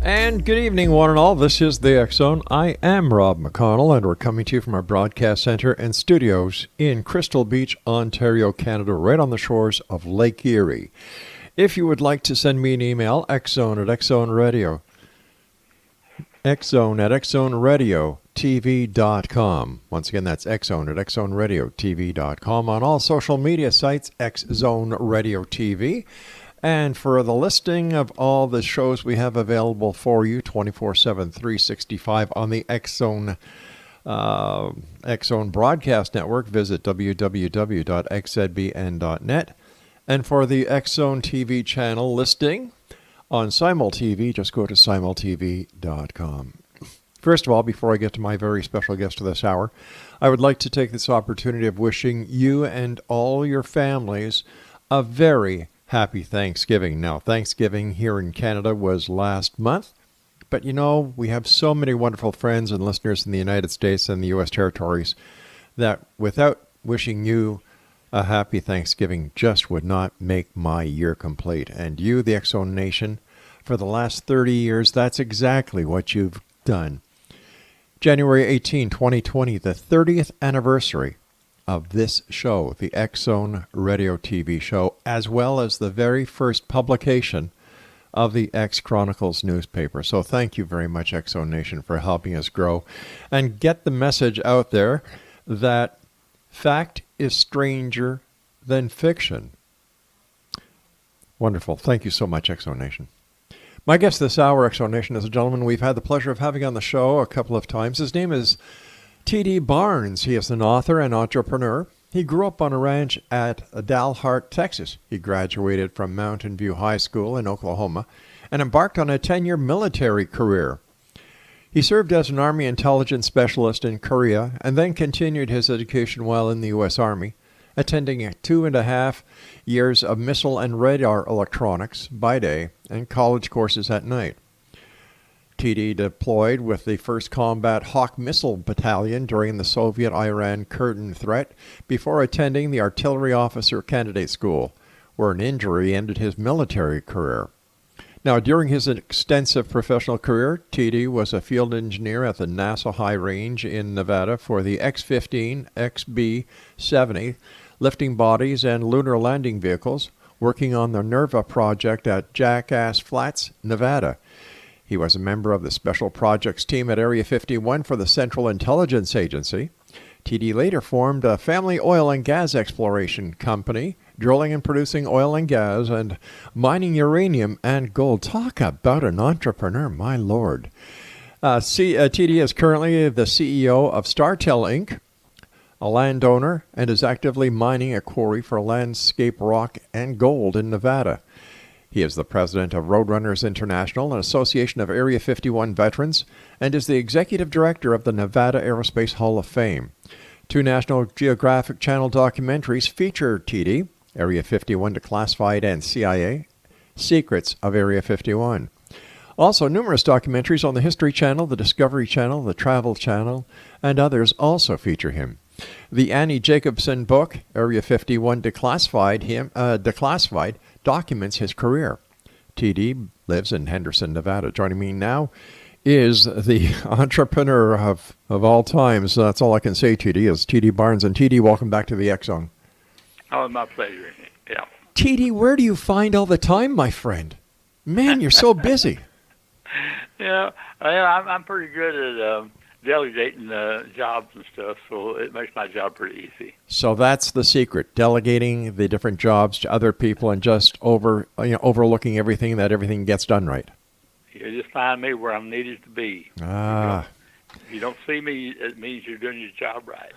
And good evening, one and all. This is the X Zone. I am Rob McConnell, and we're coming to you from our broadcast center and studios in Crystal Beach, Ontario, Canada, right on the shores of Lake Erie. If you would like to send me an email, xzone at xzoneradio, xzone at xzoneradiotv.com. Once again, that's xzone at xzoneradiotv.com. On all social media sites, Xzone Radio TV. And for the listing of all the shows we have available for you 24/7, 365 on the X Zone Broadcast Network, visit www.xzbn.net. And for the X Zone TV channel listing on Simul TV, just go to simultv.com. First of all, before I get to my very special guest of this hour, I would like to take this opportunity of wishing you and all your families a very happy Thanksgiving. Now, Thanksgiving here in Canada was last month, but you know, we have so many wonderful friends and listeners in the United States and the U.S. territories that without wishing you a happy Thanksgiving just would not make my year complete. And you, the X Zone Nation, for the last 30 years, that's exactly what you've done. January 18, 2020, the 30th anniversary of this show, the X Zone Radio TV show, as well as the very first publication of the X Chronicles newspaper. So thank you very much, X Zone Nation, for helping us grow and get the message out there that fact is stranger than fiction. Wonderful. Thank you so much, X Zone Nation. My guest this hour, X Zone Nation, is a gentleman we've had the pleasure of having on the show a couple of times. His name is T.D. Barnes. He is an author and entrepreneur. He grew up on a ranch at Dalhart, Texas. He graduated from Mountain View High School in Oklahoma and embarked on a 10-year military career. He served as an Army intelligence specialist in Korea and then continued his education while in the U.S. Army, attending 2.5 years of missile and radar electronics by day and college courses at night. TD deployed with the 1st Combat Hawk Missile Battalion during the Soviet-Iran Curtain threat before attending the Artillery Officer Candidate School, where an injury ended his military career. Now, during his extensive professional career, TD was a field engineer at the NASA High Range in Nevada for the X-15, XB-70 lifting bodies and lunar landing vehicles, working on the NERVA project at Jackass Flats, Nevada. He was a member of the Special Projects team at Area 51 for the Central Intelligence Agency. TD later formed a family oil and gas exploration company, drilling and producing oil and gas and mining uranium and gold. Talk about an entrepreneur, my lord. TD is currently the CEO of Startel, Inc., a landowner, and is actively mining a quarry for landscape rock and gold in Nevada. He is the president of Roadrunners Internationale, an association of Area 51 veterans, and is the executive director of the Nevada Aerospace Hall of Fame. 2 National Geographic Channel documentaries feature TD, Area 51 Declassified and CIA, Secrets of Area 51. Also, numerous documentaries on the History Channel, the Discovery Channel, the Travel Channel, and others also feature him. The Annie Jacobsen book, Area 51 Declassified, documents his career. TD lives in Henderson, Nevada. Joining me now is the entrepreneur of all times. That's all I can say, TD, is T.D. Barnes. And TD, welcome back to the X Zone. Oh, my pleasure. Yeah. TD, where do you find all the time, my friend? Man, you're so busy. Yeah, I'm pretty good at delegating jobs and stuff, so it makes my job pretty easy. So that's the secret, delegating the different jobs to other people and just overlooking everything, that everything gets done right. You just find me where I'm needed to be. Ah. If you don't see me, it means you're doing your job right.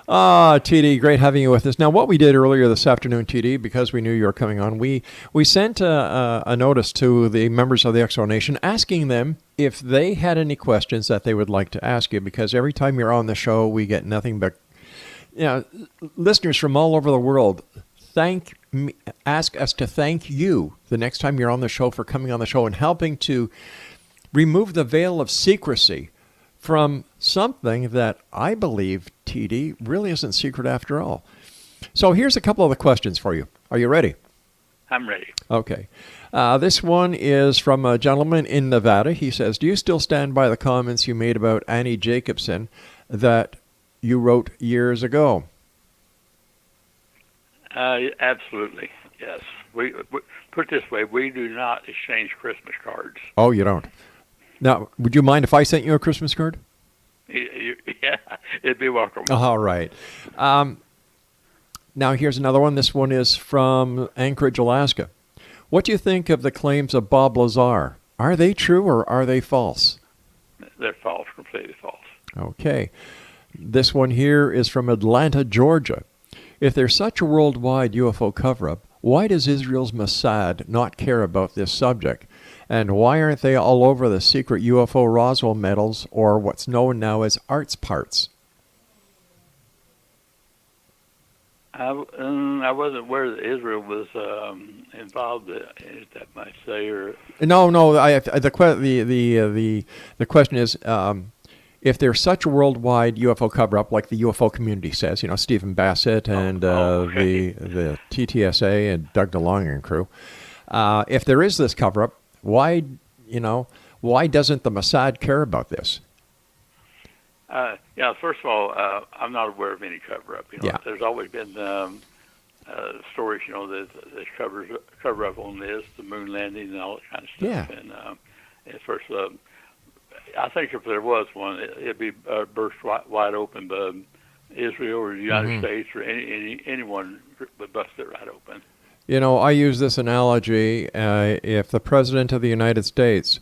TD, great having you with us. Now, what we did earlier this afternoon, TD, because we knew you were coming on, we sent a notice to the members of the X Zone Nation asking them if they had any questions that they would like to ask you, because every time you're on the show, we get nothing but listeners from all over the world ask us to thank you the next time you're on the show for coming on the show and helping to remove the veil of secrecy from something that I believe, TD, really isn't secret after all. So here's a couple of the questions for you. Are you ready? I'm ready. Okay. This one is from a gentleman in Nevada. He says, do you still stand by the comments you made about Annie Jacobsen that you wrote years ago? Absolutely, yes. We put it this way, we do not exchange Christmas cards. Oh, you don't? Now, would you mind if I sent you a Christmas card? Yeah, it'd be welcome. All right. Now, here's another one. This one is from Anchorage, Alaska. What do you think of the claims of Bob Lazar? Are they true or are they false? They're false, completely false. Okay. This one here is from Atlanta, Georgia. If there's such a worldwide UFO cover-up, why does Israel's Mossad not care about this subject? And why aren't they all over the secret UFO Roswell medals or what's known now as arts parts? I wasn't aware that Israel was involved in it that much. No. The question is, if there's such a worldwide UFO cover-up, like the UFO community says, Stephen Bassett and the TTSA and Doug DeLong and crew, if there is this cover-up, why doesn't the Mossad care about this? First of all, I'm not aware of any cover-up. There's always been stories, that cover up on this, the moon landing and all that kind of stuff. Yeah. And first, I think if there was one, it'd be burst wide open by Israel or the United States or anyone would bust it right open. I use this analogy. If the President of the United States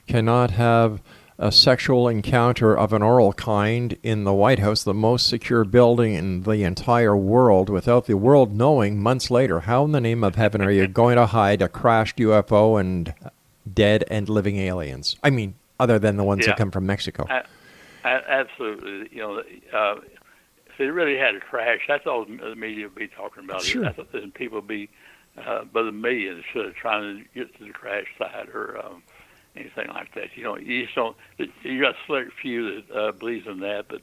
cannot have a sexual encounter of an oral kind in the White House, the most secure building in the entire world, without the world knowing months later, how in the name of heaven are you going to hide a crashed UFO and dead and living aliens? I mean, other than the ones that come from Mexico. Absolutely. If they really had a crash, that's all the media would be talking about. Sure. And people would be by the millions trying to get to the crash site or anything like that. You just don't. You got a select few that believes in that, but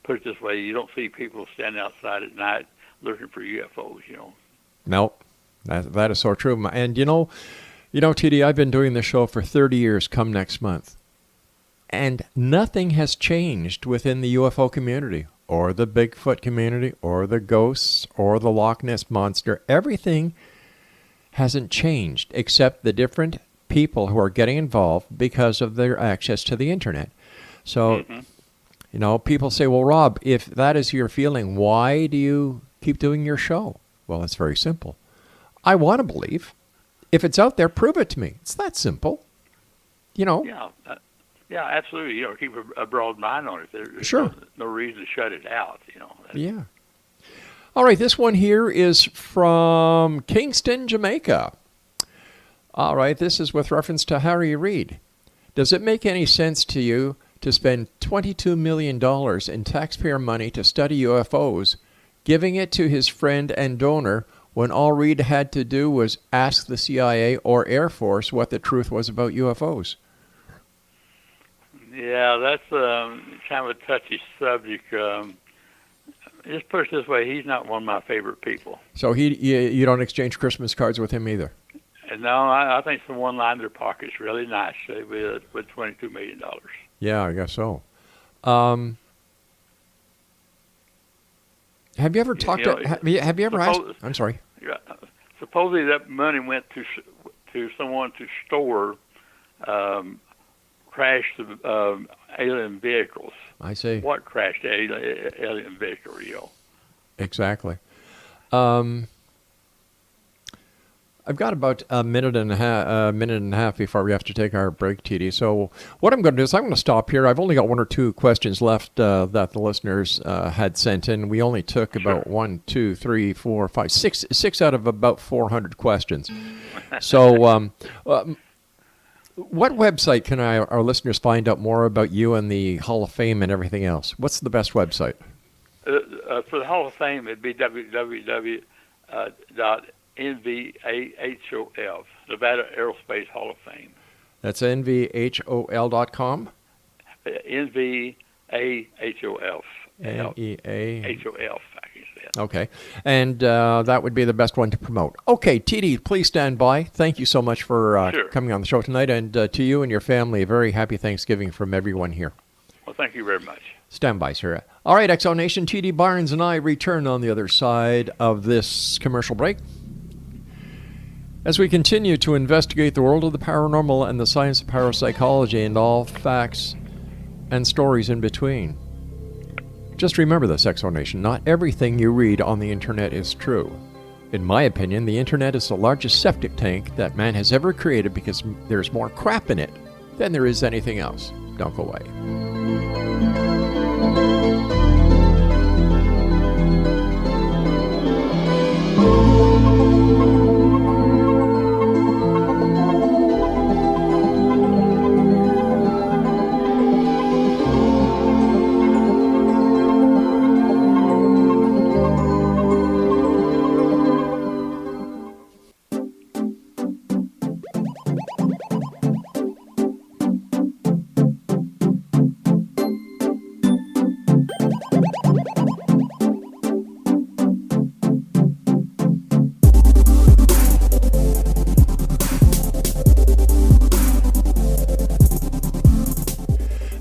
put it this way: you don't see people standing outside at night looking for UFOs. No, that is so true. And TD, I've been doing this show for 30 years. Come next month, and nothing has changed within the UFO community, or the Bigfoot community, or the ghosts, or the Loch Ness Monster. Everything hasn't changed except the different people who are getting involved because of their access to the internet. So, people say, well, Rob, if that is your feeling, why do you keep doing your show? Well, it's very simple. I want to believe. If it's out there, prove it to me. It's that simple. Yeah, absolutely. Keep a broad mind on it. There's no reason to shut it out. Yeah. All right, this one here is from Kingston, Jamaica. All right, this is with reference to Harry Reid. Does it make any sense to you to spend $22 million in taxpayer money to study UFOs, giving it to his friend and donor when all Reid had to do was ask the CIA or Air Force what the truth was about UFOs? Yeah, that's kind of a touchy subject. Just put it this way, he's not one of my favorite people. So you don't exchange Christmas cards with him either? No, I think someone lined their pockets really nicely with $22 million. Yeah, I guess so. Have you ever talked to? Have you ever asked? I'm sorry. Supposedly that money went to someone to store crashed alien vehicles. I see. What crashed alien vehicle? Exactly. I've got about a minute and a half before we have to take our break, TD. So what I'm going to do is I'm going to stop here. I've only got one or two questions left that the listeners had sent in. We only took about 6 out of about 400 questions. So what website can our listeners find out more about you and the Hall of Fame and everything else? What's the best website? For the Hall of Fame, it'd be www.NVAHOF, Nevada Aerospace Hall of Fame. That's NVHOL.com? NVAHOF. NEAHOF. I can say. that. Okay. And that would be the best one to promote. Okay, TD, please stand by. Thank you so much for Sure. coming on the show tonight. And to you and your family, a very happy Thanksgiving from everyone here. Well, thank you very much. Stand by, sir. All right, Exo Nation, TD Barnes and I return on the other side of this commercial break as we continue to investigate the world of the paranormal and the science of parapsychology and all facts and stories in between. Just remember this, Exo Nation, not everything you read on the internet is true. In my opinion, the internet is the largest septic tank that man has ever created because there's more crap in it than there is anything else. Don't go away.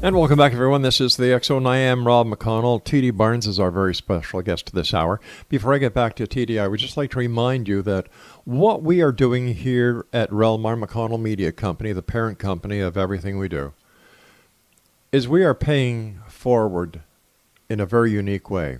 And welcome back, everyone. This is the X-Zone. I am Rob McConnell. TD Barnes is our very special guest this hour. Before I get back to TD, I would just like to remind you that what we are doing here at Relmar McConnell Media Company, the parent company of everything we do, is we are paying forward in a very unique way.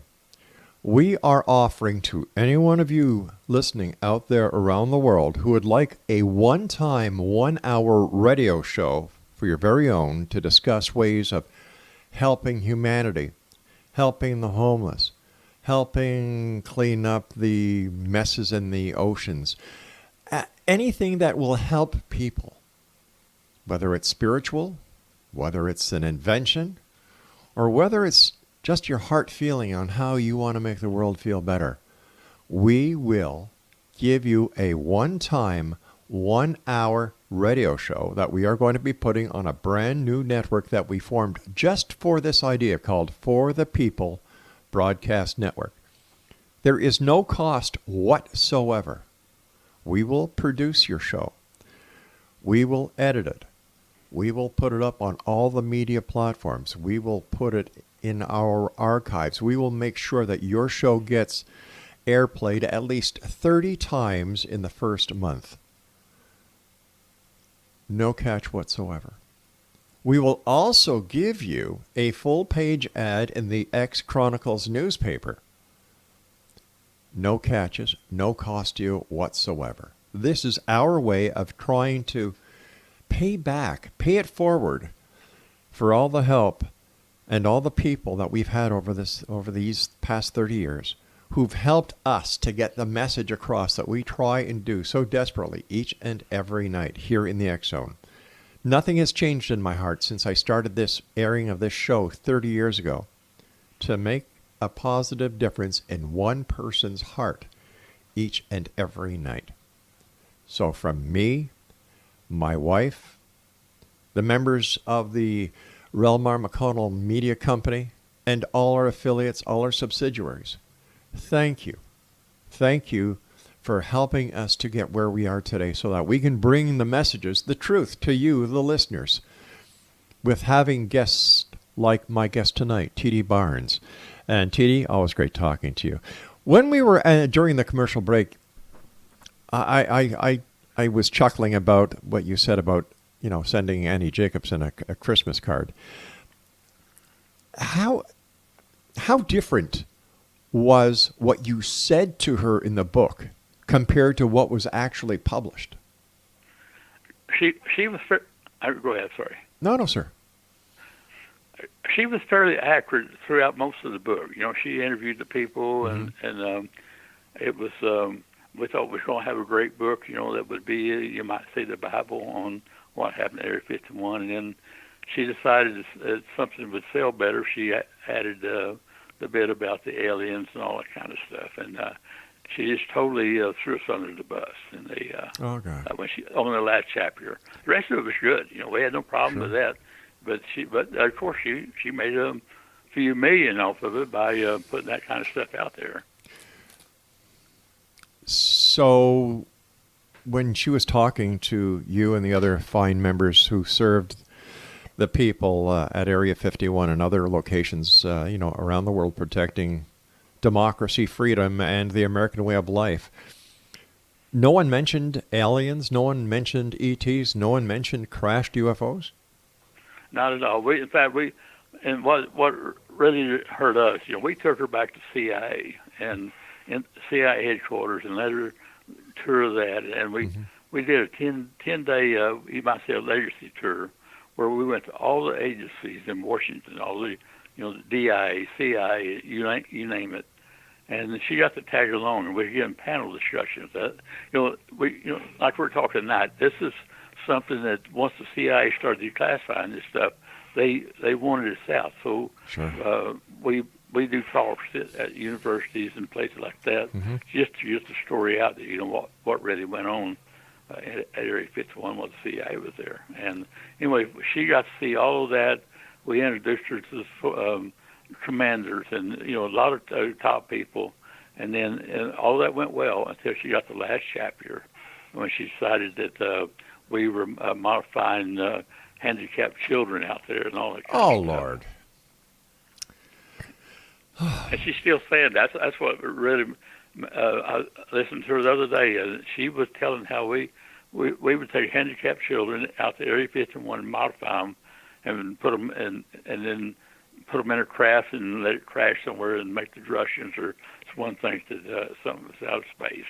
We are offering to any one of you listening out there around the world who would like a one-time, 1-hour radio show for your very own to discuss ways of helping humanity, helping the homeless, helping clean up the messes in the oceans, anything that will help people, whether it's spiritual, whether it's an invention, or whether it's just your heart feeling on how you want to make the world feel better. We will give you a one-time, 1-hour radio show that we are going to be putting on a brand new network that we formed just for this idea called For the People Broadcast Network. There is no cost whatsoever. We will produce your show. We will edit it. We will put it up on all the media platforms. We will put it in our archives. We will make sure that your show gets airplayed at least 30 times in the first month. No catch whatsoever. We will also give you a full-page ad in the X Chronicles newspaper. No catches, no cost to you whatsoever. This is our way of trying to pay it forward for all the help and all the people that we've had over these past 30 years who've helped us to get the message across that we try and do so desperately each and every night here in the X-Zone. Nothing has changed in my heart since I started this airing of this show 30 years ago to make a positive difference in one person's heart each and every night. So from me, my wife, the members of the Relmar McConnell Media Company, and all our affiliates, all our subsidiaries, thank you. Thank you for helping us to get where we are today so that we can bring the messages, the truth to you, the listeners, with having guests like my guest tonight, TD Barnes. And TD, always great talking to you. When we were during the commercial break, I was chuckling about what you said about, sending Annie Jacobsen a Christmas card. How different was what you said to her in the book compared to what was actually published? She was go ahead, sorry. No, sir. She was fairly accurate throughout most of the book. She interviewed the people, and it was. We thought we were going to have a great book. That would be, you might say, the Bible on what happened at Area 51. And then she decided that something would sell better. She added the bit about the aliens and all that kind of stuff, and she just totally threw us under the bus. And when she on the last chapter, the rest of it was good. We had no problem with that. But of course she made a few million off of it by putting that kind of stuff out there. So when she was talking to you and the other fine members who served the people at Area 51 and other locations, around the world protecting democracy, freedom, and the American way of life, no one mentioned aliens, no one mentioned ETs, no one mentioned crashed UFOs? Not at all. In fact, what really hurt us, we took her back to CIA and in CIA headquarters and let her tour that, and we did a 10-day, you might say a legacy tour, where we went to all the agencies in Washington, all the, the DIA, CIA, you name it, and she got to tag along, and we were getting panel discussions. Like we're talking tonight, this is something that once the CIA started declassifying this stuff, they wanted us out. So sure. We do talks at universities and places like that, just to get the story out there, what really went on at Area 51 while the CIA was there. And anyway, she got to see all of that. We introduced her to the commanders and, a lot of top people. And then all that went well until she got the last chapter when she decided that we were modifying handicapped children out there and all that kind of stuff. Lord. And she's still saying that's what really. I listened to her the other day, and she was telling how we would take handicapped children out to Area 51 and modify them, and put them and then put them in a craft and let it crash somewhere and make the Russians or one thing to something that's out of space.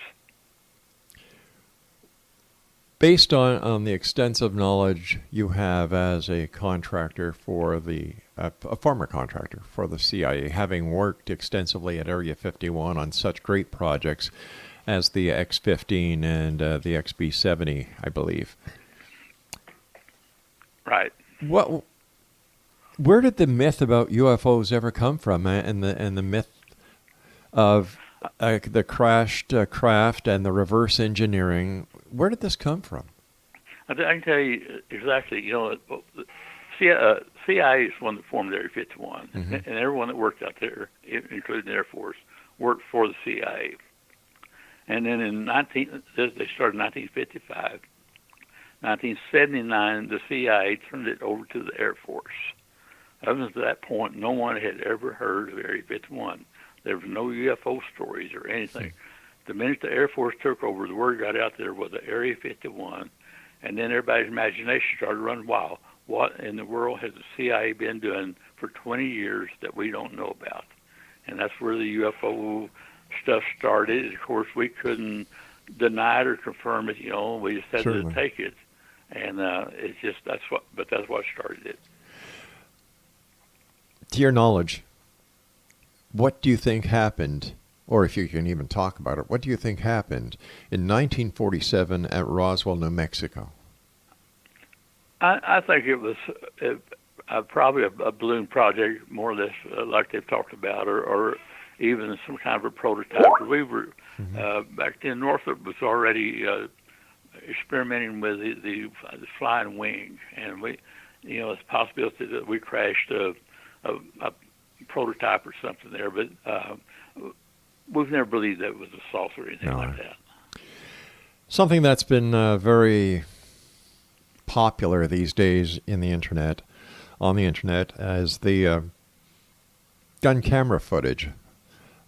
Based on the extensive knowledge you have as a contractor for a former contractor for the CIA, having worked extensively at Area 51 on such great projects as the X-15 and the XB-70, I believe. Right. Where did the myth about UFOs ever come from, and the myth of the crashed craft and the reverse engineering? Where did this come from? I can tell you exactly. CIA is one that formed Area 51, and everyone that worked out there, including the Air Force, worked for the CIA. And then they started in 1955. 1979, the CIA turned it over to the Air Force. Up until that point, no one had ever heard of Area 51. There was no UFO stories or anything. The minute the Air Force took over, the word got out there was the Area 51, and then everybody's imagination started running wild. What in the world has the CIA been doing for 20 years that we don't know about? And that's where the UFO stuff started. Of course, we couldn't deny it or confirm it. We just had Certainly. to take it, and that's what started it. To your knowledge, what do you think happened, or if you can even talk about it, what do you think happened in 1947 at Roswell, New Mexico? I think it was probably a balloon project, more or less like they've talked about, or even some kind of a prototype. We were back then. Northrop was already experimenting with the flying wing, and it's a possibility that we crashed a prototype or something there, but we've never believed that it was a saucer or anything like that. Something that's been very popular these days on the internet, as the gun camera footage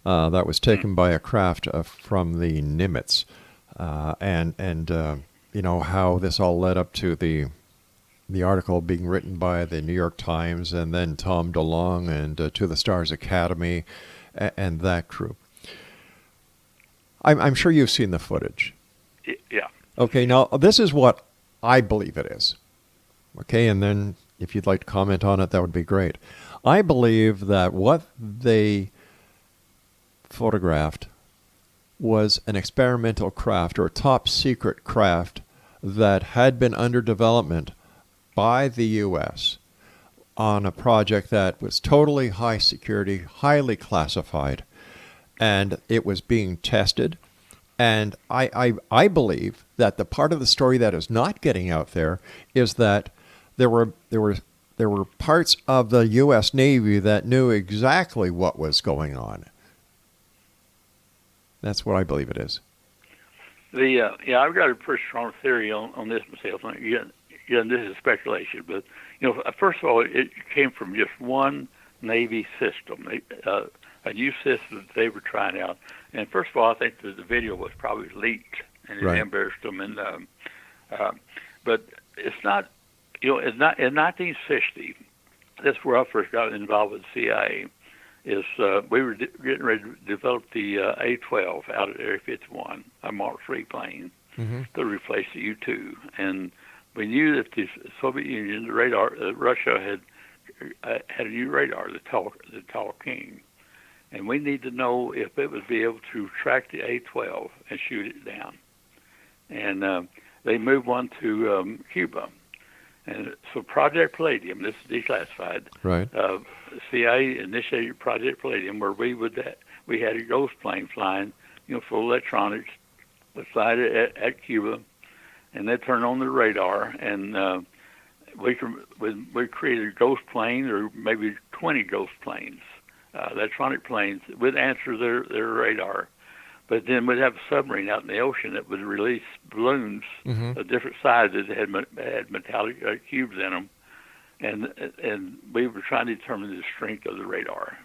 that was taken by a craft from the Nimitz, and how this all led up to the article being written by the New York Times and then Tom DeLonge and To the Stars Academy and that crew. I'm sure you've seen the footage. Yeah. Okay, now this is what I believe it is. Okay, and then if you'd like to comment on it, that would be great. I believe that what they photographed was an experimental craft or a top secret craft that had been under development by the U.S. on a project that was totally high security, highly classified, and it was being tested. And I believe that the part of the story that is not getting out there is that there were parts of the U.S. Navy that knew exactly what was going on. That's what I believe it is. Yeah, I've got a pretty strong theory on this myself. This is speculation, but first of all, it came from just one Navy system, a new system that they were trying out. And first of all, I think that the video was probably leaked, and it embarrassed them. And but it's not, in 1960, that's where I first got involved with the CIA. Is we were getting ready to develop the A-12 out at Area 51, a Mark III plane, to replace the U-2. And we knew that the Soviet Union, the radar, Russia had a new radar, the Tall King. And we need to know if it would be able to track the A-12 and shoot it down. And they moved one to Cuba. And so Project Palladium, this is declassified. Right. CIA initiated Project Palladium, where we had a ghost plane flying, full electronics, would fly it at Cuba, and they turn on the radar, and we created a ghost plane, or maybe 20 ghost planes, electronic planes, would answer their radar. But then we'd have a submarine out in the ocean that would release balloons of different sizes that had metallic cubes in them, and we were trying to determine the strength of the radar.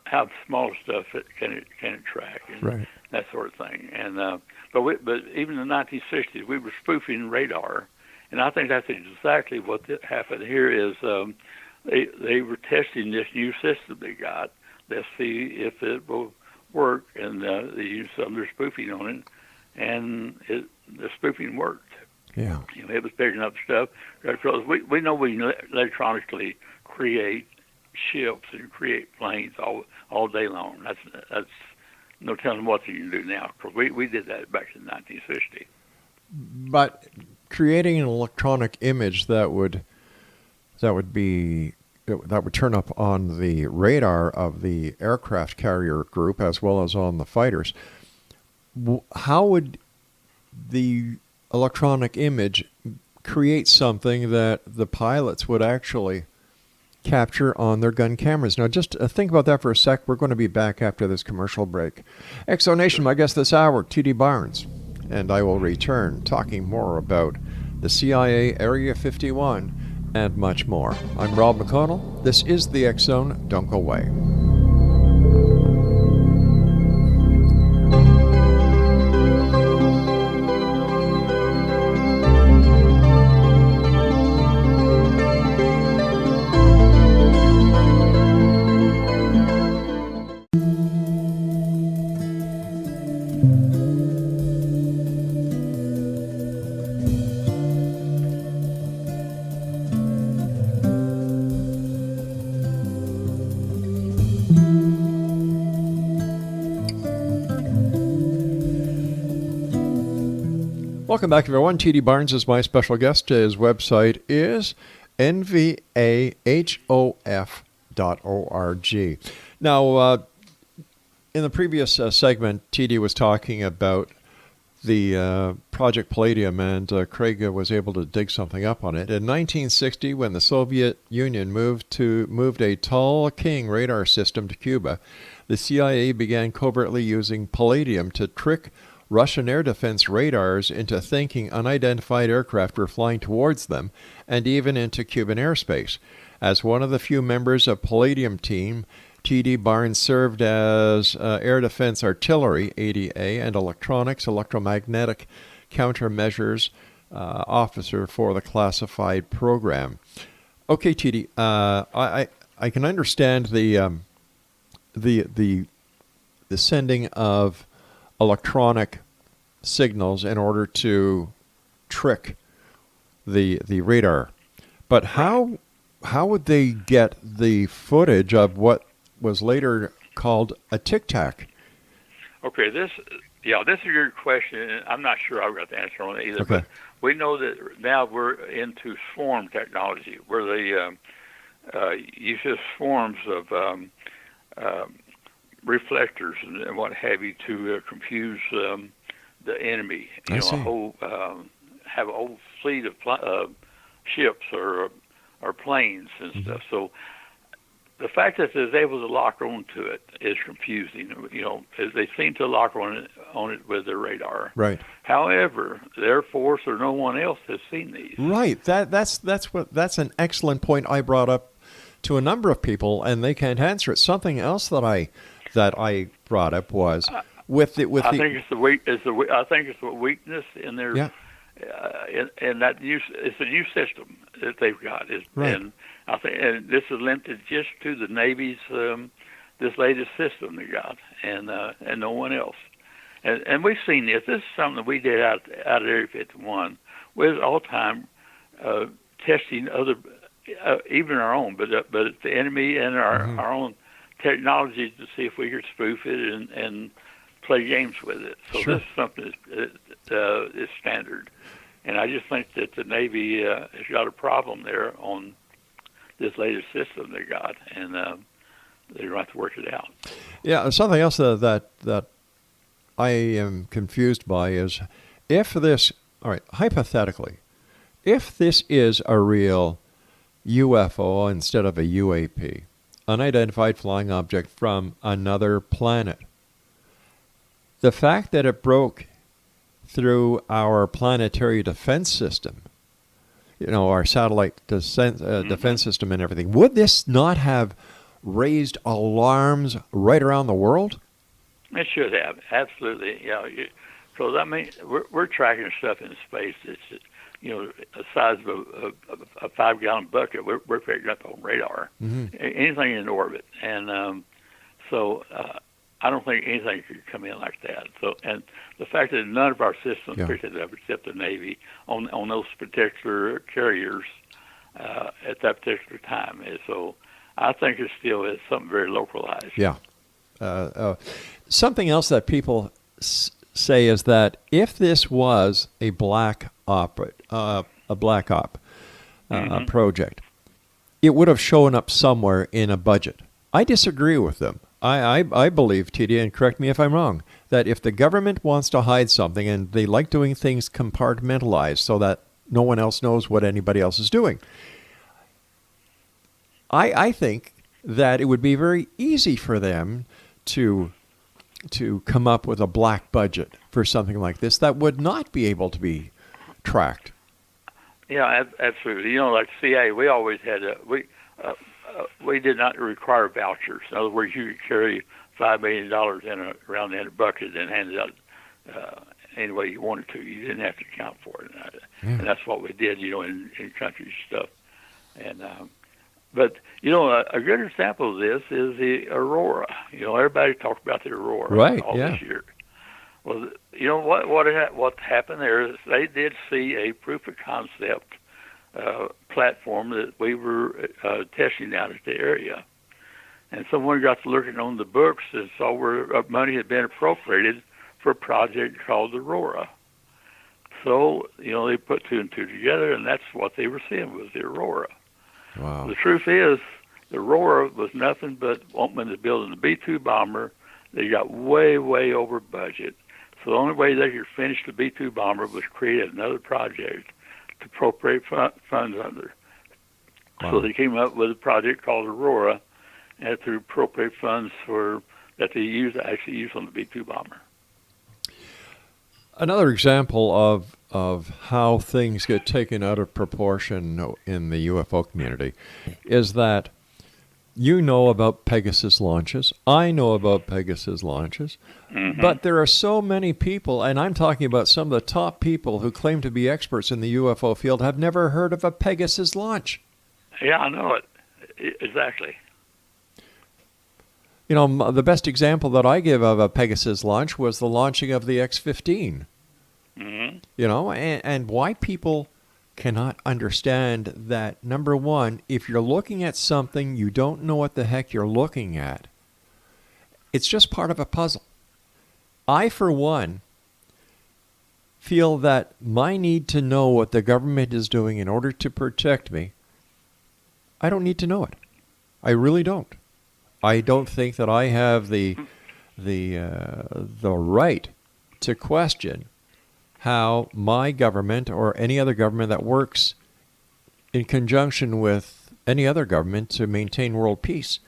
How small stuff can it track, and that sort of thing. And but even in the 1960s, we were spoofing radar, and I think that's exactly what happened here. Is they were testing this new system they got. Let's see if it will work, and they used some of their spoofing on it, and the spoofing worked. Yeah, it was picking up stuff because we know we electronically create ships and create planes all day long. That's no telling what you can do now, because we did that back in 1960. But creating an electronic image that would turn up on the radar of the aircraft carrier group as well as on the fighters, how would the electronic image create something that the pilots would actually capture on their gun cameras? Now, just think about that for a sec. We're going to be back after this commercial break. Exonation, my guest this hour, T.D. Barnes, and I will return talking more about the CIA Area 51 and much more. I'm Rob McConnell. This is the X Zone. Don't go away. Welcome back, everyone. T.D. Barnes is my special guest. His website is nvahof.org. Now, in the previous segment, T.D. was talking about the Project Palladium, and Craig was able to dig something up on it. In 1960, when the Soviet Union moved a Tall King radar system to Cuba, the CIA began covertly using palladium to trick Russian air defense radars into thinking unidentified aircraft were flying towards them, and even into Cuban airspace. As one of the few members of Palladium team, T.D. Barnes served as Air Defense Artillery, ADA, and Electromagnetic Countermeasures Officer for the classified program. Okay, T.D., I can understand the sending of electronic signals in order to trick the radar, but how would they get the footage of what was later called a tic-tac? Okay, this is a good question, and I'm not sure I've got the answer on it either. Okay. But we know that now we're into swarm technology, where they use swarms of reflectors and what have you to confuse the enemy. Have a whole fleet of ships or planes and stuff. So the fact that they're able to lock onto it is confusing. You know, they seem to lock on it with their radar. Right. However, their force or no one else has seen these. Right. That's an excellent point I brought up to a number of people, and they can't answer it. Something else that I brought up was I think it's the weakness in their. Yeah. And that it's a new system that they've got. Right. And I think, and this is limited just to the Navy's this latest system they got, and no one else. And we've seen this. This is something that we did out at Area 51. We was all the time testing other, even our own, but the enemy and our own technology to see if we could spoof it and play games with it. So Sure. this is something that is standard. And I just think that the Navy has got a problem there on this latest system they got, and they're going to have to work it out. Yeah, something else that I am confused by is if this, all right, hypothetically, if this is a real UFO instead of a UAP, unidentified flying object from another planet, the fact that it broke through our planetary defense system, you know, our satellite defense system and everything, would this not have raised alarms right around the world? It should have, absolutely. Yeah, because I mean, we're tracking stuff in space that's, you know, the size of a 5-gallon bucket. We're picking up on radar, anything in orbit, and so I don't think anything could come in like that. So, and the fact that none of our systems picked it up except the Navy on those particular carriers at that particular time. And so I think it still is something very localized. Yeah. Something else that people say is that if this was a black op project, it would have shown up somewhere in a budget. I disagree with them. I believe, TD, and correct me if I'm wrong, that if the government wants to hide something and they like doing things compartmentalized so that no one else knows what anybody else is doing, I think that it would be very easy for them to come up with a black budget for something like this that would not be able to be tracked. Yeah, absolutely. You know, like CIA, we always had we did not require vouchers. In other words, you could carry $5 million around in a bucket and hand it out any way you wanted to. You didn't have to account for it, and that's what we did. You know, in country stuff. And but you know, a good example of this is the Aurora. You know, everybody talked about the Aurora all this year. Well, you know what happened there is they did see a proof of concept platform that we were testing out at the area. And someone got to looking on the books and saw where money had been appropriated for a project called Aurora. So, you know, they put 2 and 2 together, and that's what they were seeing was the Aurora. Wow. The truth is, the Aurora was nothing but wanting to build a B-2 bomber. They got way, way over budget. So the only way they could finish the B-2 bomber was create another project to appropriate funds under. Wow. So they came up with a project called Aurora, and had to appropriate funds that they actually use on the B-2 bomber. Another example of how things get taken out of proportion in the UFO community is that you know about Pegasus launches. I know about Pegasus launches. But there are so many people, and I'm talking about some of the top people who claim to be experts in the UFO field, have never heard of a Pegasus launch. Yeah, I know it. Exactly. You know, the best example that I give of a Pegasus launch was the launching of the X-15. You know, and why people cannot understand that, number one, if you're looking at something you don't know what the heck you're looking at, it's just part of a puzzle. I, for one, feel that my need to know what the government is doing in order to protect me, I don't need to know it. I really don't. I don't think that I have the right to question how my government or any other government that works in conjunction with any other government to maintain world peace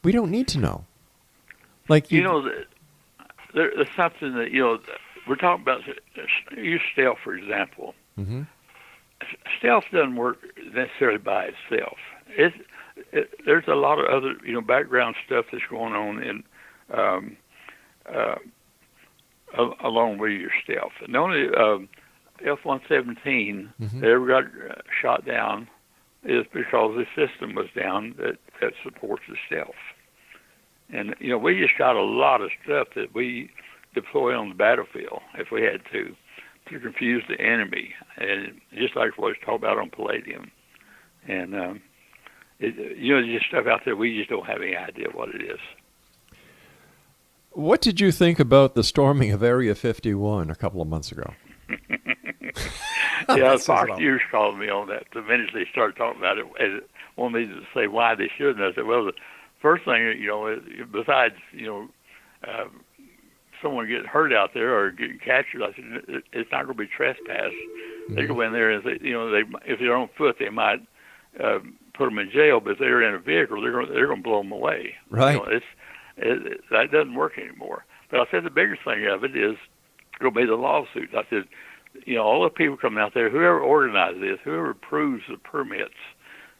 We don't need to know. Like there's something that we're talking about. Use stealth for example. Mm-hmm. Stealth doesn't work necessarily by itself. There's a lot of other background stuff that's going on in along with your stealth. And the only F-117 Mm-hmm. that ever got shot down is because the system was down that supports the stealth. And we just got a lot of stuff that we deploy on the battlefield if we had to confuse the enemy, and just like what I was talking about on palladium. And there's just stuff out there we just don't have any idea what it is. What did you think about the storming of Area 51 a couple of months ago? Yeah, Fox News called me on that the minute they started talking about it, and wanted me to say why they shouldn't. I said, well, the first thing, besides, someone getting hurt out there or getting captured, I said, it's not going to be trespass. Mm-hmm. They go in there and say, if they're on foot, they might put them in jail, but if they're in a vehicle, they're going to blow them away. Right. That doesn't work anymore. But I said the biggest thing of it is going to be the lawsuits. I said, all the people coming out there, whoever organized this, whoever approves the permits,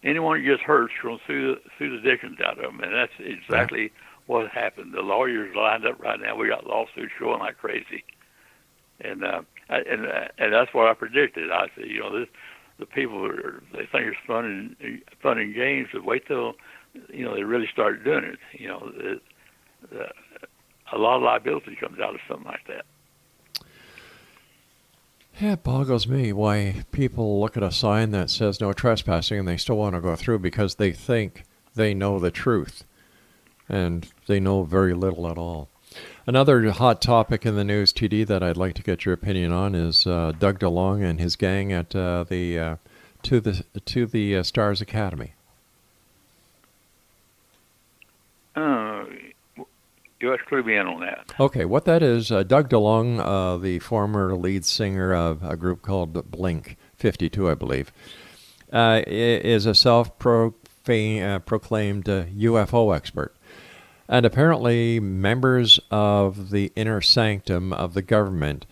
anyone who gets hurt is going to sue the dickens out of them, and that's exactly what happened. The lawyers lined up right now. We got lawsuits going like crazy, and that's what I predicted. I said, the people they think it's fun and games, but wait till they really start doing it. A lot of liability comes out of something like that. Yeah, it boggles me why people look at a sign that says no trespassing and they still want to go through because they think they know the truth. And they know very little at all. Another hot topic in the news, TD, that I'd like to get your opinion on is Doug DeLong and his gang at the Stars Academy. You have to clue me in on that. Okay, what that is, Doug DeLong, the former lead singer of a group called Blink 52, I believe, is a self-proclaimed UFO expert. And apparently members of the inner sanctum of the government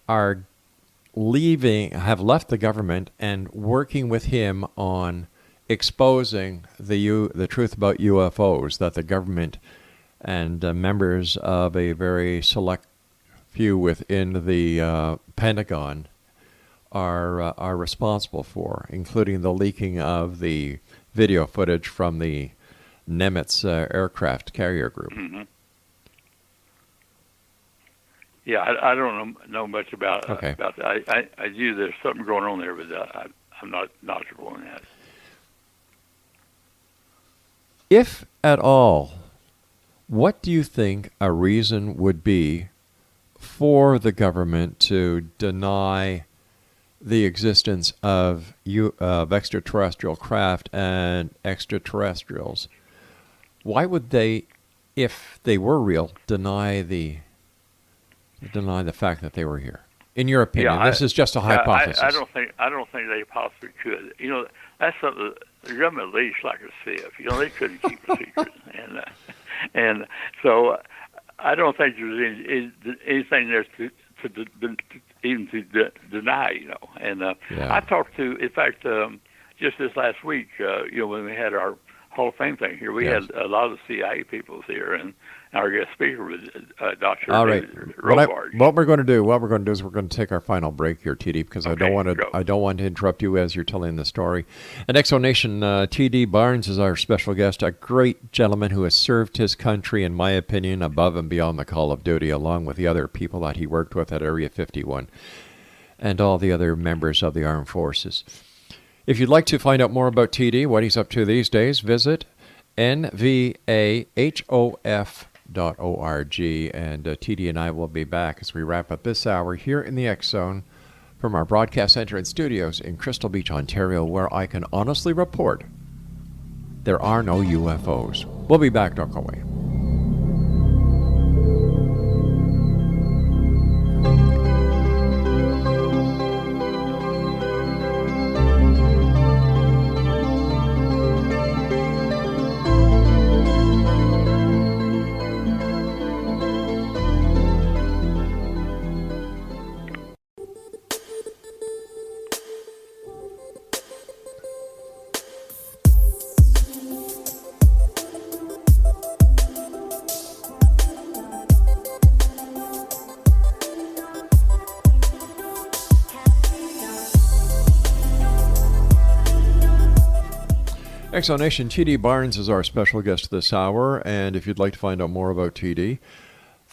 have left the government and working with him on exposing the truth about UFOs, that the government and members of a very select few within the Pentagon are responsible for, including the leaking of the video footage from the Nimitz aircraft carrier group. Mm-hmm. Yeah, I don't know much about that. I knew there's something going on there, but I'm not knowledgeable on that. If at all, what do you think a reason would be for the government to deny the existence of extraterrestrial craft and extraterrestrials? Why would they, if they were real, deny the fact that they were here? In your opinion, this is just a hypothesis. I don't think they possibly could. That's something the government leaks like a sieve. They couldn't keep a secret, and so I don't think there's anything there to deny. And I talked to, in fact, just this last week, when we had our Hall of Fame thing here, we had a lot of the CIA people here, and our guest speaker was Dr. Roadrunners. What we're going to do is we're going to take our final break here, TD, because I don't want to interrupt you as you're telling the story. And Exonation, TD Barnes is our special guest, a great gentleman who has served his country, in my opinion, above and beyond the call of duty, along with the other people that he worked with at Area 51 and all the other members of the armed forces. If you'd like to find out more about TD, what he's up to these days, visit nvahof.org, and TD and I will be back as we wrap up this hour here in the X Zone from our broadcast center and studios in Crystal Beach, Ontario, where I can honestly report there are no UFOs. We'll be back, don't go away. Exonation, TD Barnes is our special guest this hour, and if you'd like to find out more about TD,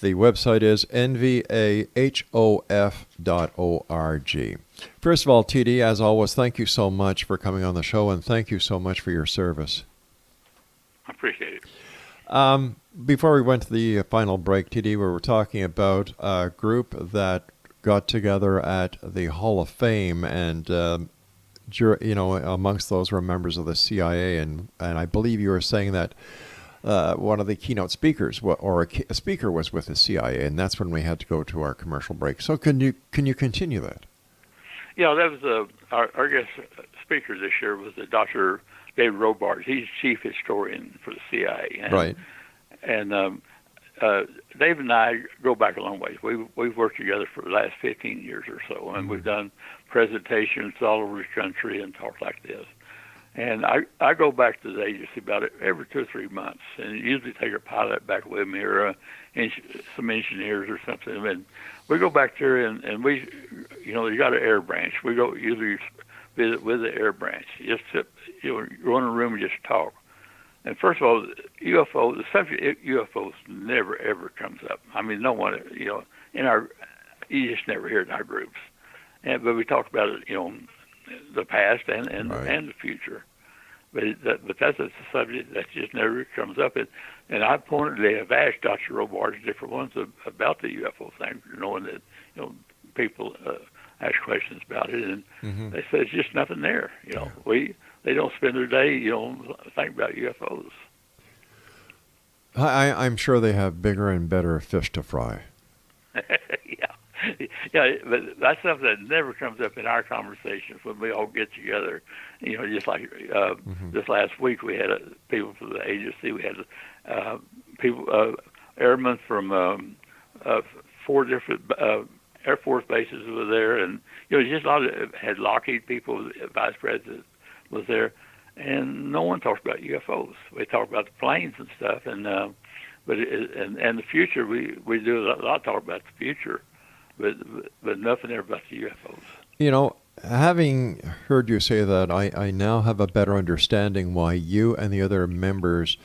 the website is nvahof.org. First of all, TD, as always, thank you so much for coming on the show, and thank you so much for your service. I appreciate it. Before we went to the final break, TD, we were talking about a group that got together at the Hall of Fame, and amongst those were members of the CIA, and I believe you were saying that one of the keynote speakers, or a speaker, was with the CIA, and that's when we had to go to our commercial break. So can you continue that? Yeah, that was our guest speaker this year was Dr. David Robards. He's chief historian for the CIA. Right. And Dave and I go back a long ways. We've worked together for the last 15 years or so, and we've done presentations all over the country and talk like this. And I go back to the agency about every 2 or 3 months, and usually take a pilot back with me or some engineers or something. And we go back there, and we, you got an air branch. We go usually visit with the air branch. Just sit, go in a room and just talk. And first of all, the subject UFOs never ever comes up. I mean, no one, you just never hear it in our groups. But we talk about it, the past and the future. But that's a subject that just never comes up. And I pointedly have asked Dr. Robards different ones about the UFO thing, knowing that people ask questions about it, and they say it's just nothing there. They don't spend their day thinking about UFOs. I'm sure they have bigger and better fish to fry. Yeah, but that's something that never comes up in our conversations when we all get together. Just like this last week, we had people from the agency. We had people, airmen from 4 different Air Force bases were there, and just a lot of had Lockheed people. The vice president was there, and no one talks about UFOs. We talk about the planes and stuff, and but the future. We do a lot of talk about the future. But nothing there about the UFOs. Having heard you say that, I now have a better understanding why you and the other members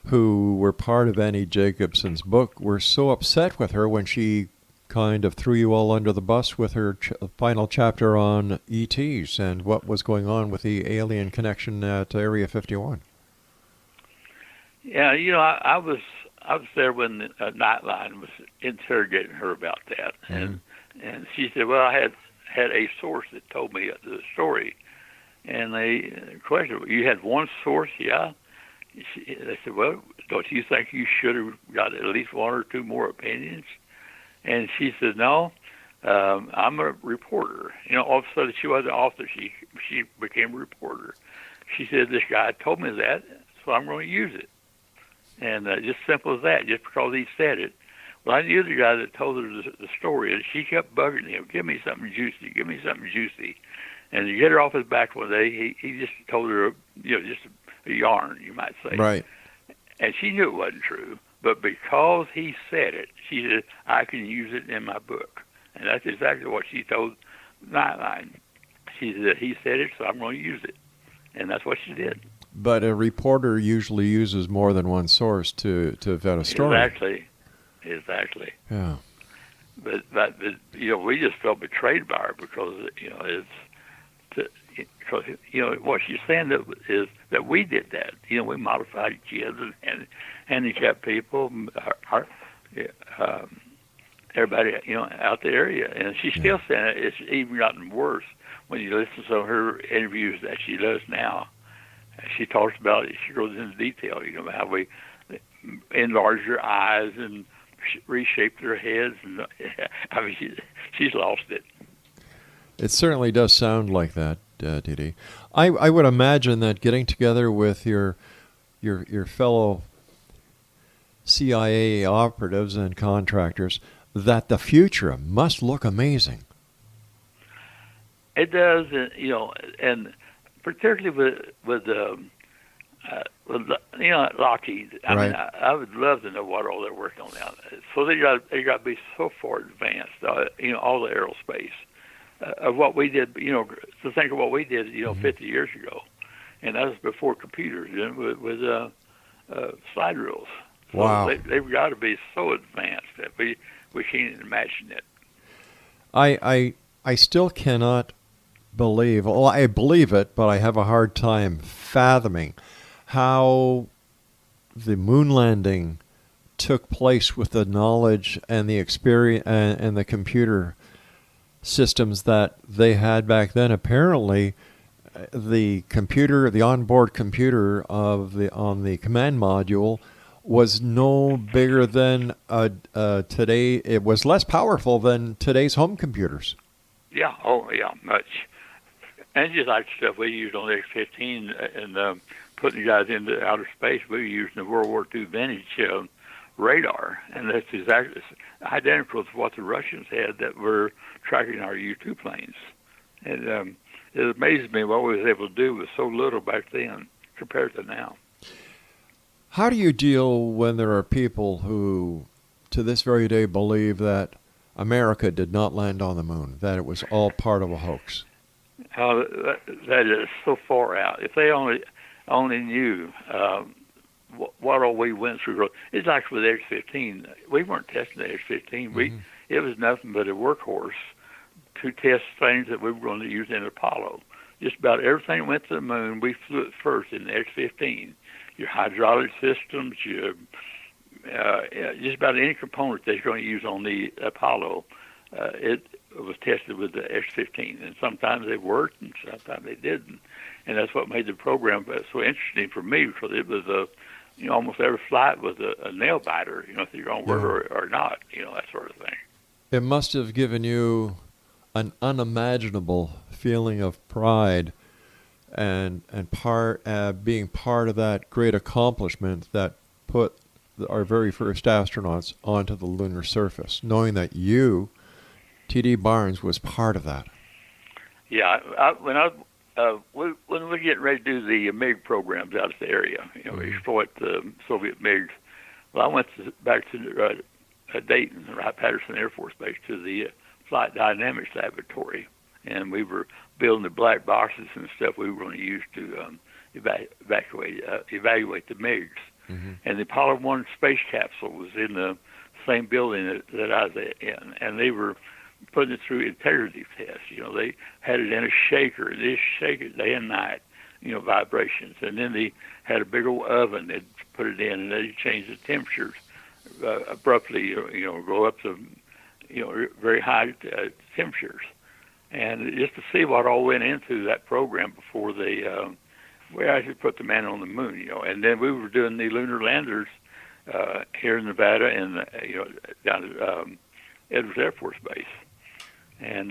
who were part of Annie Jacobsen's book were so upset with her when she kind of threw you all under the bus with her final chapter on ETs and what was going on with the alien connection at Area 51. Yeah, I was there when Nightline was interrogating her about that, and she said, "Well, I had a source that told me the story," and they questioned, "You had one source, yeah?" They said, "Well, don't you think you should have got at least 1 or 2 more opinions?" And she said, "No, I'm a reporter." All of a sudden she wasn't an author; she became a reporter. She said, "This guy told me that, so I'm going to use it." And just simple as that, just because he said it. Well, I knew the guy that told her the story, and she kept bugging him, "Give me something juicy, give me something juicy." And to get her off his back one day, he just told her, just a yarn, you might say. Right. And she knew it wasn't true, but because he said it, she said, "I can use it in my book." And that's exactly what she told Nightline. She said, "He said it, so I'm going to use it." And that's what she did. But a reporter usually uses more than one source to vet a story. Exactly. Yeah. But we just felt betrayed by her because what she's saying is that we did that. We modified kids and handicapped people, everybody out the area, and she's still saying it. It's even gotten worse when you listen to her interviews that she does now. She talks about it. She goes into detail, how we enlarged her eyes and reshaped her heads. And I mean, she's lost it. It certainly does sound like that, Didi. I would imagine that getting together with your fellow CIA operatives and contractors, that the future must look amazing. It does, and particularly with Lockheed. I mean, I would love to know what all they're working on now. So they got to be so far advanced. All the aerospace of what we did. To think of what we did, 50 years ago, and that was before computers, with slide rules. So Wow. they've got to be so advanced that we can't imagine it. I still cannot believe, well, I believe it, but I have a hard time fathoming how the moon landing took place with the knowledge and the experience and the computer systems that they had back then. Apparently, the computer, the onboard computer on the command module, was no bigger than today. It was less powerful than today's home computers. Yeah, oh yeah, much. And just like stuff we used on the X-15 and putting guys into outer space, we were using the World War II vintage radar, and that's exactly identical to what the Russians had that were tracking our U-2 planes. And it amazes me what we was able to do with so little back then compared to now. How do you deal when there are people who, to this very day, believe that America did not land on the moon, that it was all part of a hoax? That is so far out. If they only knew what all we went through. It's like with X-15. We weren't testing the X-15. Mm-hmm. It was nothing but a workhorse to test things that we were going to use in Apollo. Just about everything that went to the moon, we flew it first in the X-15. Your hydraulic systems, just about any component they're going to use on the Apollo, it was tested with the X-15. And sometimes they worked and sometimes they didn't. And that's what made the program so interesting for me, because it was almost every flight was a nail biter, if you're going to work or not, that sort of thing. It must have given you an unimaginable feeling of pride and being part of that great accomplishment that put our very first astronauts onto the lunar surface, knowing that you, T.D. Barnes, was part of that. Yeah, when we get ready to do the MiG programs out of the area, we exploit the Soviet MiGs. Well, I went back to Dayton, Wright-Patterson Air Force Base, to the Flight Dynamics Laboratory, and we were building the black boxes and stuff we were going to use to evaluate the MiGs. Mm-hmm. And the Apollo 1 space capsule was in the same building that I was in, and they were putting it through integrity tests. They had it in a shaker, and they shake it day and night, vibrations. And then they had a big old oven. They'd put it in, and they'd change the temperatures abruptly, go up to, very high temperatures. And just to see what all went into that program before we actually put the man on the moon, And then we were doing the lunar landers here in Nevada and, down at Edwards Air Force Base. And,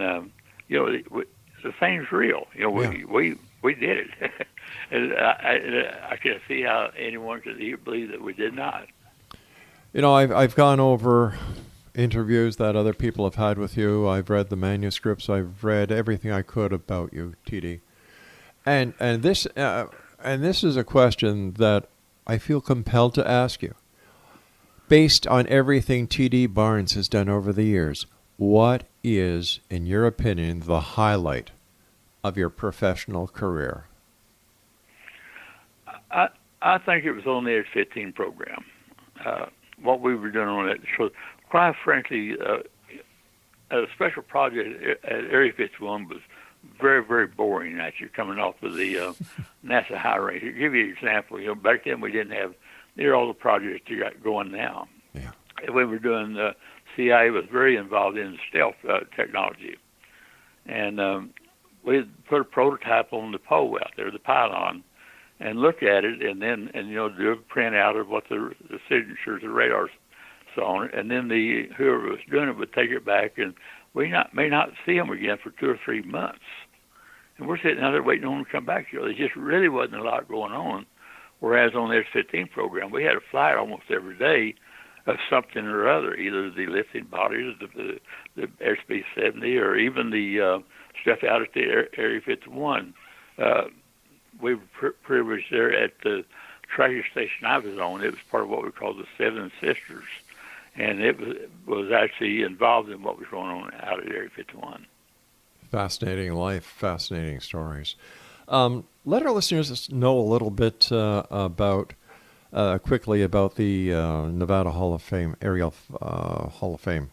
the thing's real. We did it. And I can't see how anyone could believe that we did not. I've gone over interviews that other people have had with you. I've read the manuscripts. I've read everything I could about you, TD. And this is a question that I feel compelled to ask you. Based on everything T.D. Barnes has done over the years, what is, in your opinion, the highlight of your professional career? I think it was on the X-15 program. What we were doing on it. So, quite frankly, a special project at Area 51 was very, very boring. Actually, coming off of the NASA high range. To give you an example, back then we didn't have near all the projects you got going now. Yeah. And we were doing. CIA was very involved in stealth technology, and we put a prototype on the pole out there, the pylon, and look at it, and then do a printout of what the signatures, the radars saw on it, and then whoever was doing it would take it back, and we may not see them again for 2 or 3 months, and we're sitting out there waiting on them to come back. There just really wasn't a lot going on. Whereas on the X-15 program, we had a flight almost every day of something or other, either the lifting bodies, the Aerospace 70, or even the stuff out at the Area 51. We were privileged there at the tracking station I was on. It was part of what we call the Seven Sisters, and it was actually involved in what was going on out at Area 51. Fascinating life, fascinating stories. Let our listeners know a little bit quickly about the Nevada Hall of Fame, Aerial Hall of Fame.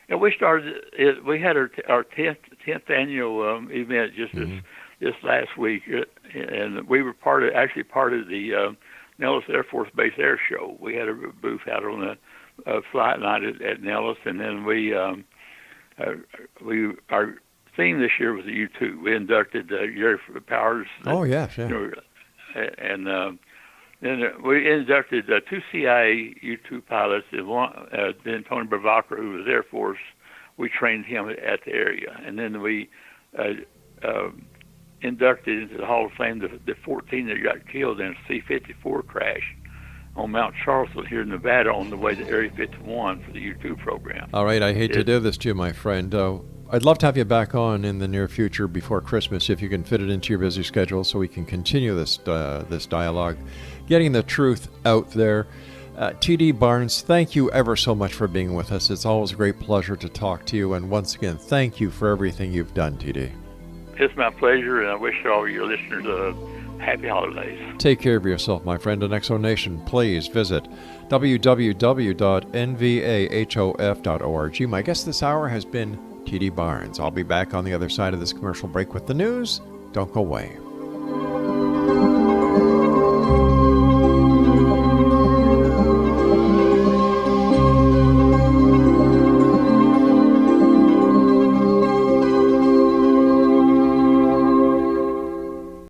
And we started it. We had our 10th annual event just this last week, and we were part of the Nellis Air Force Base Air Show. We had a booth out on the flight night at Nellis, and then our theme this year was the U-2. We inducted Jerry Powers. Oh yeah. And then we inducted two CIA U-2 pilots, and then Tony Bravacca, who was Air Force. We trained him at the area, and then we inducted into the Hall of Fame the 14 that got killed in a C-54 crash on Mount Charleston here in Nevada on the way to Area 51 for the U-2 program. All right, I hate to do this to you, my friend. I'd love to have you back on in the near future before Christmas if you can fit it into your busy schedule so we can continue this dialogue, getting the truth out there. T.D. Barnes, thank you ever so much for being with us. It's always a great pleasure to talk to you, and once again, thank you for everything you've done, T.D. It's my pleasure, and I wish all your listeners happy holidays. Take care of yourself, my friend. And Exonation, please visit www.nvahof.org. My guest this hour has been T.D. Barnes. I'll be back on the other side of this commercial break with the news. Don't go away.